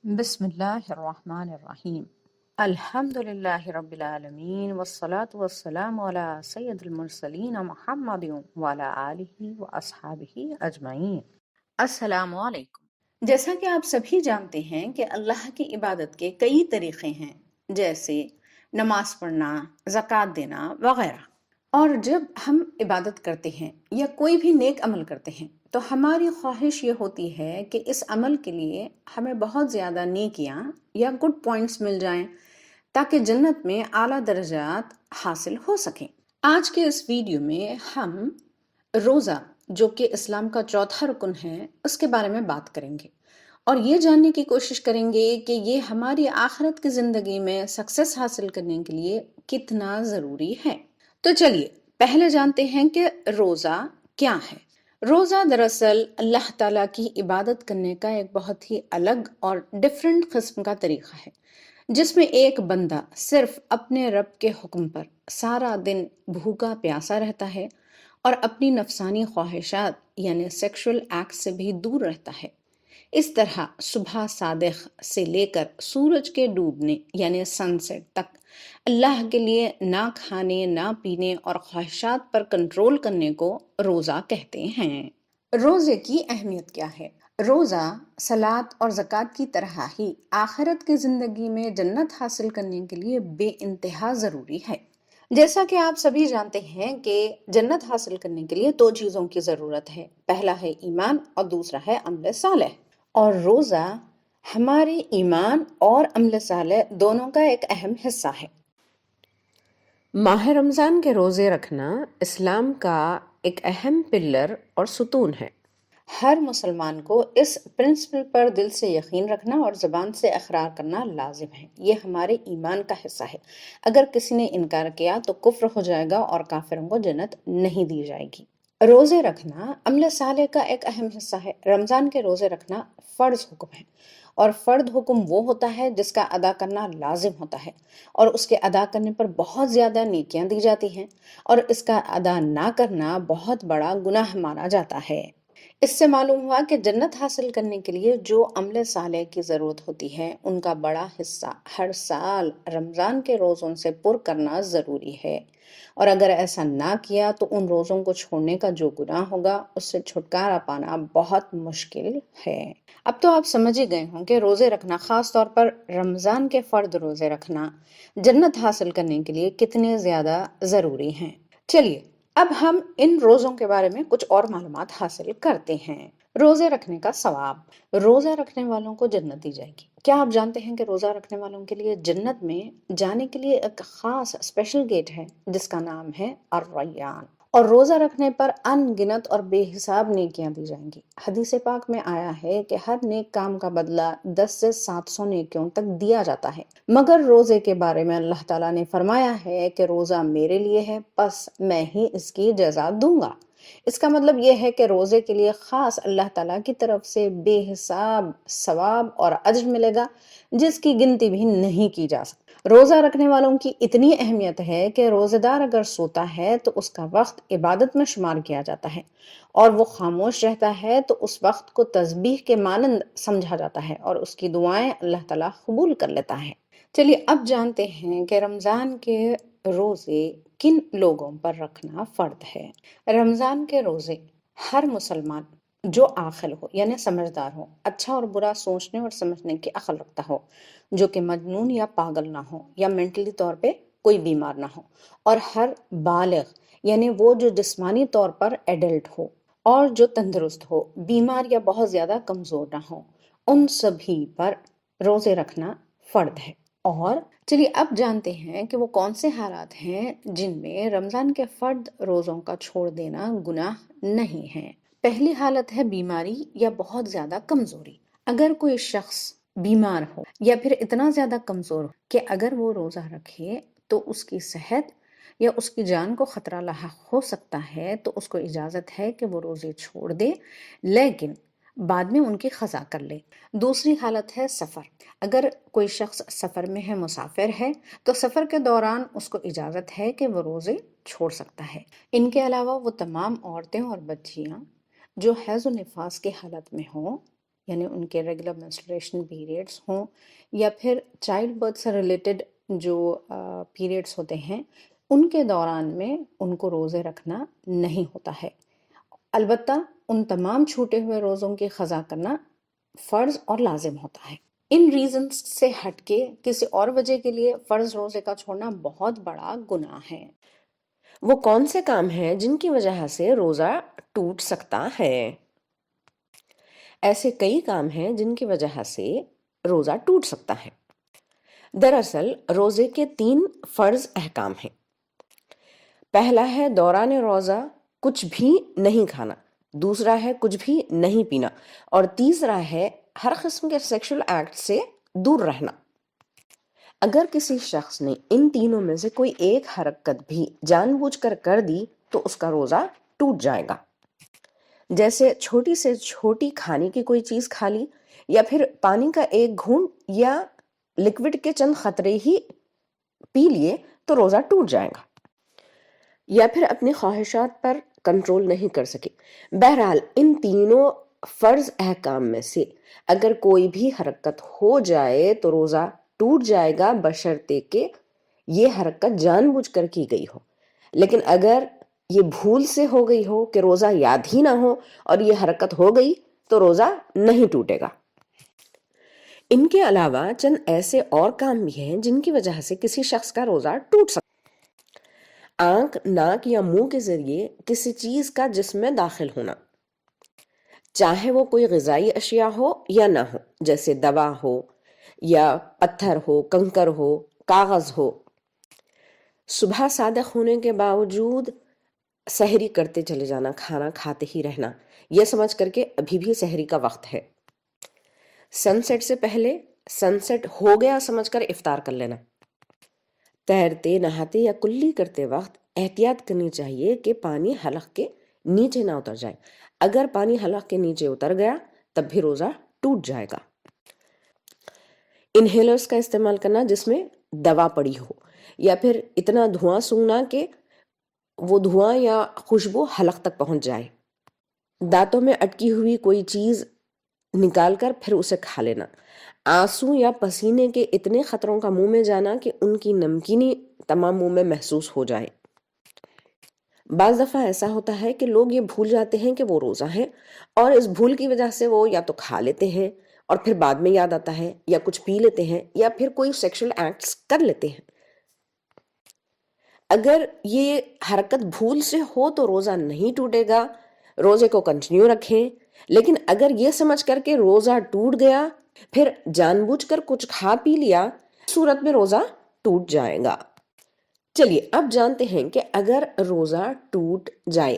بسم اللہ الرحمن الرحیم الحمد للہ رب العالمین والصلاة والسلام علی سید المرسلین محمد وعلی آلہ واصحابہ اجمعین۔ السلام علیکم۔ جیسا کہ آپ سبھی جانتے ہیں کہ اللہ کی عبادت کے کئی طریقے ہیں، جیسے نماز پڑھنا، زکوٰۃ دینا وغیرہ۔ اور جب ہم عبادت کرتے ہیں یا کوئی بھی نیک عمل کرتے ہیں تو ہماری خواہش یہ ہوتی ہے کہ اس عمل کے لیے ہمیں بہت زیادہ نیکیاں یا گڈ پوائنٹس مل جائیں تاکہ جنت میں اعلیٰ درجات حاصل ہو سکیں۔ آج کے اس ویڈیو میں ہم روزہ، جو کہ اسلام کا چوتھا رکن ہے، اس کے بارے میں بات کریں گے اور یہ جاننے کی کوشش کریں گے کہ یہ ہماری آخرت کی زندگی میں سکسیس حاصل کرنے کے لیے کتنا ضروری ہے۔ تو چلیے پہلے جانتے ہیں کہ روزہ کیا ہے۔ روزہ دراصل اللہ تعالیٰ کی عبادت کرنے کا ایک بہت ہی الگ اور ڈیفرنٹ قسم کا طریقہ ہے، جس میں ایک بندہ صرف اپنے رب کے حکم پر سارا دن بھوکا پیاسا رہتا ہے اور اپنی نفسانی خواہشات یعنی سیکشول ایکٹ سے بھی دور رہتا ہے۔ اس طرح صبح صادق سے لے کر سورج کے ڈوبنے یعنی سن سیٹ تک اللہ کے لیے نہ کھانے، نہ پینے اور خواہشات پر کنٹرول کرنے کو روزہ کہتے ہیں۔ روزے کی اہمیت کیا ہے؟ روزہ صلاۃ اور زکوٰۃ کی طرح ہی آخرت کی زندگی میں جنت حاصل کرنے کے لیے بے انتہا ضروری ہے۔ جیسا کہ آپ سبھی جانتے ہیں کہ جنت حاصل کرنے کے لیے دو چیزوں کی ضرورت ہے، پہلا ہے ایمان اور دوسرا ہے عمل صالح، اور روزہ ہمارے ایمان اور عمل صالح دونوں کا ایک اہم حصہ ہے۔ ماہ رمضان کے روزے رکھنا اسلام کا ایک اہم پلر اور ستون ہے۔ ہر مسلمان کو اس پرنسپل پر دل سے یقین رکھنا اور زبان سے اقرار کرنا لازم ہے۔ یہ ہمارے ایمان کا حصہ ہے۔ اگر کسی نے انکار کیا تو کفر ہو جائے گا اور کافروں کو جنت نہیں دی جائے گی۔ روزے رکھنا عمل صالح کا ایک اہم حصہ ہے۔ رمضان کے روزے رکھنا فرض حکم ہے، اور فرد حکم وہ ہوتا ہے جس کا ادا کرنا لازم ہوتا ہے، اور اس کے ادا کرنے پر بہت زیادہ نیکیاں دی جاتی ہیں، اور اس کا ادا نہ کرنا بہت بڑا گناہ مانا جاتا ہے۔ اس سے معلوم ہوا کہ جنت حاصل کرنے کے لیے جو عمل صالح کی ضرورت ہوتی ہے ان کا بڑا حصہ ہر سال رمضان کے روزوں سے پر کرنا ضروری ہے، اور اگر ایسا نہ کیا تو ان روزوں کو چھوڑنے کا جو گناہ ہوگا اس سے چھٹکارا پانا بہت مشکل ہے۔ اب تو آپ سمجھ ہی گئے ہوں کہ روزے رکھنا، خاص طور پر رمضان کے فرد روزے رکھنا، جنت حاصل کرنے کے لیے کتنے زیادہ ضروری ہیں۔ چلیے اب ہم ان روزوں کے بارے میں کچھ اور معلومات حاصل کرتے ہیں۔ روزے رکھنے کا ثواب۔ روزہ رکھنے والوں کو جنت دی جائے گی۔ کیا آپ جانتے ہیں کہ روزہ رکھنے والوں کے لیے جنت میں جانے کے لیے ایک خاص اسپیشل گیٹ ہے جس کا نام ہے الریان، اور روزہ رکھنے پر ان گنت اور بے حساب نیکیاں دی جائیں گی۔ حدیث پاک میں آیا ہے کہ ہر نیک کام کا بدلہ 10 سے 700 نیکیوں تک دیا جاتا ہے، مگر روزے کے بارے میں اللہ تعالیٰ نے فرمایا ہے کہ روزہ میرے لیے ہے، پس میں ہی اس کی جزا دوں گا۔ اس کا مطلب یہ ہے کہ روزے کے لیے خاص اللہ تعالیٰ کی طرف سے بے حساب ثواب اور اجر ملے گا جس کی گنتی بھی نہیں کی جا سکتی۔ روزہ رکھنے والوں کی اتنی اہمیت ہے کہ روزہ دار اگر سوتا ہے تو اس کا وقت عبادت میں شمار کیا جاتا ہے، اور وہ خاموش رہتا ہے تو اس وقت کو تسبیح کے مانند سمجھا جاتا ہے، اور اس کی دعائیں اللہ تعالیٰ قبول کر لیتا ہے۔ چلیے اب جانتے ہیں کہ رمضان کے روزے کن لوگوں پر رکھنا فرض ہے۔ رمضان کے روزے ہر مسلمان جو عاقل ہو یعنی سمجھدار ہو، اچھا اور برا سوچنے اور سمجھنے کی عقل رکھتا ہو، جو کہ مجنون یا پاگل نہ ہو یا مینٹلی طور پہ کوئی بیمار نہ ہو، اور ہر بالغ یعنی وہ جو جسمانی طور پر ایڈلٹ ہو اور جو تندرست ہو، بیمار یا بہت زیادہ کمزور نہ ہو، ان سبھی پر روزے رکھنا فرض ہے۔ اور چلیے اب جانتے ہیں کہ وہ کون سے حالات ہیں جن میں رمضان کے فرد روزوں کا چھوڑ دینا گناہ نہیں ہے۔ پہلی حالت ہے بیماری یا بہت زیادہ کمزوری۔ اگر کوئی شخص بیمار ہو یا پھر اتنا زیادہ کمزور ہو کہ اگر وہ روزہ رکھے تو اس کی صحت یا اس کی جان کو خطرہ لاحق ہو سکتا ہے، تو اس کو اجازت ہے کہ وہ روزے چھوڑ دے، لیکن بعد میں ان کی قضا کر لے۔ دوسری حالت ہے سفر۔ اگر کوئی شخص سفر میں ہے، مسافر ہے، تو سفر کے دوران اس کو اجازت ہے کہ وہ روزے چھوڑ سکتا ہے۔ ان کے علاوہ وہ تمام عورتیں اور بچیاں جو حیض و نفاس کی حالت میں ہوں یعنی ان کے ریگولر menstruation پیریڈس ہوں یا پھر چائلڈ برتھ سے ریلیٹڈ جو پیریڈس ہوتے ہیں، ان کے دوران میں ان کو روزے رکھنا نہیں ہوتا ہے۔ البتہ ان تمام چھوٹے ہوئے روزوں کی قضا کرنا فرض اور لازم ہوتا ہے۔ ان ریزنز سے ہٹ کے کسی اور وجہ کے لیے فرض روزے کا چھوڑنا بہت بڑا گناہ ہے۔ وہ کون سے کام ہیں جن کی وجہ سے روزہ ٹوٹ سکتا ہے؟ ایسے کئی کام ہیں جن کی وجہ سے روزہ ٹوٹ سکتا ہے۔ دراصل روزے کے 3 فرض احکام ہیں۔ پہلا ہے دوران روزہ کچھ بھی نہیں کھانا، دوسرا ہے کچھ بھی نہیں پینا، اور تیسرا ہے ہر قسم کے سیکشل ایکٹ سے دور رہنا۔ اگر کسی شخص نے ان تینوں میں سے کوئی ایک حرکت بھی جان بوجھ کر دی تو اس کا روزہ ٹوٹ جائے گا۔ جیسے چھوٹی سے چھوٹی کھانے کی کوئی چیز کھا لی، یا پھر پانی کا ایک گھونٹ یا لکوڈ کے چند قطرے ہی پی لیے تو روزہ ٹوٹ جائے گا، یا پھر اپنی خواہشات پر کنٹرول نہیں کر سکے۔ بہرحال ان تینوں فرض احکام میں سے اگر کوئی بھی حرکت ہو جائے تو روزہ ٹوٹ جائے گا، بشرطے کہ یہ حرکت جان بوجھ کر کی گئی ہو۔ لیکن اگر یہ بھول سے ہو گئی ہو کہ روزہ یاد ہی نہ ہو اور یہ حرکت ہو گئی تو روزہ نہیں ٹوٹے گا۔ ان کے علاوہ چند ایسے اور کام بھی ہیں جن کی وجہ سے کسی شخص کا روزہ ٹوٹ سکتا ہے۔ آنکھ، ناک یا منہ کے ذریعے کسی چیز کا جسم میں داخل ہونا، چاہے وہ کوئی غذائی اشیاء ہو یا نہ ہو، جیسے دوا ہو یا پتھر ہو، کنکر ہو، کاغذ ہو۔ صبح صادق ہونے کے باوجود سحری کرتے چلے جانا، کھانا کھاتے ہی رہنا، یہ سمجھ کر کے ابھی بھی سحری کا وقت ہے۔ سن سیٹ سے پہلے سن سیٹ ہو گیا سمجھ کر افطار کر لینا۔ تیرتے، نہاتے یا کلی کرتے وقت احتیاط کرنی چاہیے کہ پانی حلق کے نیچے نہ اتر جائے۔ اگر پانی حلق کے نیچے اتر گیا تب بھی روزہ ٹوٹ جائے گا۔ انہیلرز کا استعمال کرنا جس میں دوا پڑی ہو، یا پھر اتنا دھواں سونگنا کہ وہ دھواں یا خوشبو حلق تک پہنچ جائے۔ دانتوں میں اٹکی ہوئی کوئی چیز نکال کر پھر اسے کھا لینا۔ آنسو یا پسینے کے اتنے قطروں کا منہ میں جانا کہ ان کی نمکینی تمام منہ میں محسوس ہو جائے۔ بعض دفعہ ایسا ہوتا ہے کہ لوگ یہ بھول جاتے ہیں کہ وہ روزہ ہیں، اور اس بھول کی وجہ سے وہ یا تو کھا لیتے ہیں اور پھر بعد میں یاد آتا ہے، یا کچھ پی لیتے ہیں، یا پھر کوئی سیکشل ایکٹس کر لیتے ہیں۔ اگر یہ حرکت بھول سے ہو تو روزہ نہیں ٹوٹے گا، روزے کو کنٹینیو رکھیں۔ لیکن اگر یہ سمجھ کر کے روزہ ٹوٹ گیا پھر جان بوجھ کر کچھ کھا پی لیا، صورت میں روزہ ٹوٹ جائے گا۔ چلیے اب جانتے ہیں کہ اگر روزہ ٹوٹ جائے،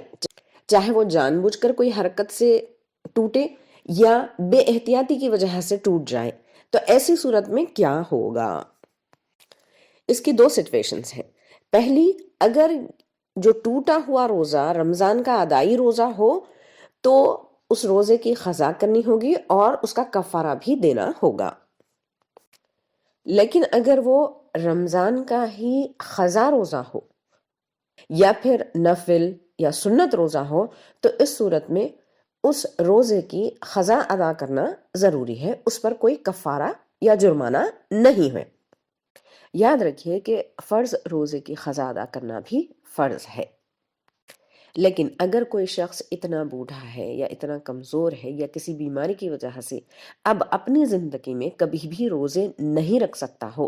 چاہے وہ جان بوجھ کر کوئی حرکت سے ٹوٹے یا بے احتیاطی کی وجہ سے ٹوٹ جائے، تو ایسی صورت میں کیا ہوگا؟ اس کی 2 سچویشنز ہیں۔ پہلی، اگر جو ٹوٹا ہوا روزہ رمضان کا ادائی روزہ ہو تو اس روزے کی قضا کرنی ہوگی اور اس کا کفارہ بھی دینا ہوگا۔ لیکن اگر وہ رمضان کا ہی قضا روزہ ہو یا پھر نفل یا سنت روزہ ہو تو اس صورت میں اس روزے کی قضا ادا کرنا ضروری ہے، اس پر کوئی کفارہ یا جرمانہ نہیں ہے۔ یاد رکھیے کہ فرض روزے کی قضا ادا کرنا بھی فرض ہے۔ لیکن اگر کوئی شخص اتنا بوڑھا ہے یا اتنا کمزور ہے یا کسی بیماری کی وجہ سے اب اپنی زندگی میں کبھی بھی روزے نہیں رکھ سکتا ہو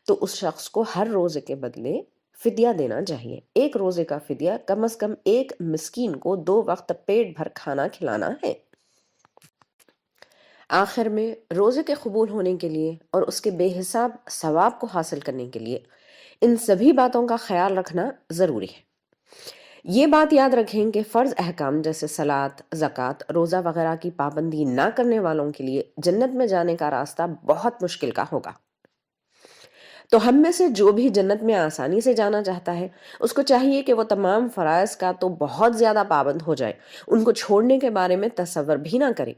تو اس شخص کو ہر روزے کے بدلے فدیہ دینا چاہیے۔ ایک روزے کا فدیہ کم از کم ایک مسکین کو 2 وقت پیٹ بھر کھانا کھلانا ہے۔ آخر میں روزے کے قبول ہونے کے لیے اور اس کے بے حساب ثواب کو حاصل کرنے کے لیے ان سبھی باتوں کا خیال رکھنا ضروری ہے۔ یہ بات یاد رکھیں کہ فرض احکام جیسے صلاۃ، زکوٰۃ، روزہ وغیرہ کی پابندی نہ کرنے والوں کے لیے جنت میں جانے کا راستہ بہت مشکل کا ہوگا۔ تو ہم میں سے جو بھی جنت میں آسانی سے جانا چاہتا ہے اس کو چاہیے کہ وہ تمام فرائض کا تو بہت زیادہ پابند ہو جائے، ان کو چھوڑنے کے بارے میں تصور بھی نہ کرے۔